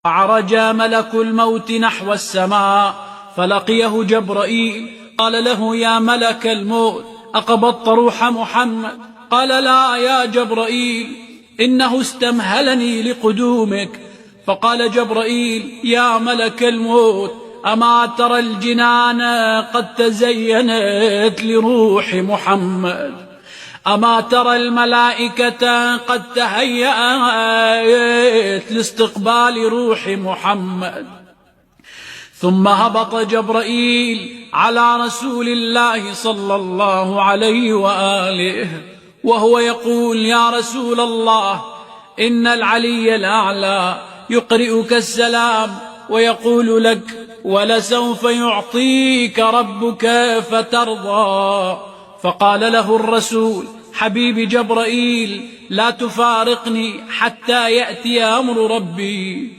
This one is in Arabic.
عرج ملك الموت نحو السماء فلقيه جبرائيل، قال له: يا ملك الموت، أقبضت روح محمد؟ قال: لا يا جبرائيل، إنه استمهلني لقدومك. فقال جبرائيل: يا ملك الموت، أما ترى الجنان قد تزينت لروح محمد؟ أما ترى الملائكة قد تهيأت لاستقبال روح محمد؟ ثم هبط جبرائيل على رسول الله صلى الله عليه وآله وهو يقول: يا رسول الله، إن العلي الأعلى يقرئك السلام ويقول لك: ولسوف يعطيك ربك فترضى. فقال له الرسول: حبيبي جبرائيل، لا تفارقني حتى يأتي أمر ربي.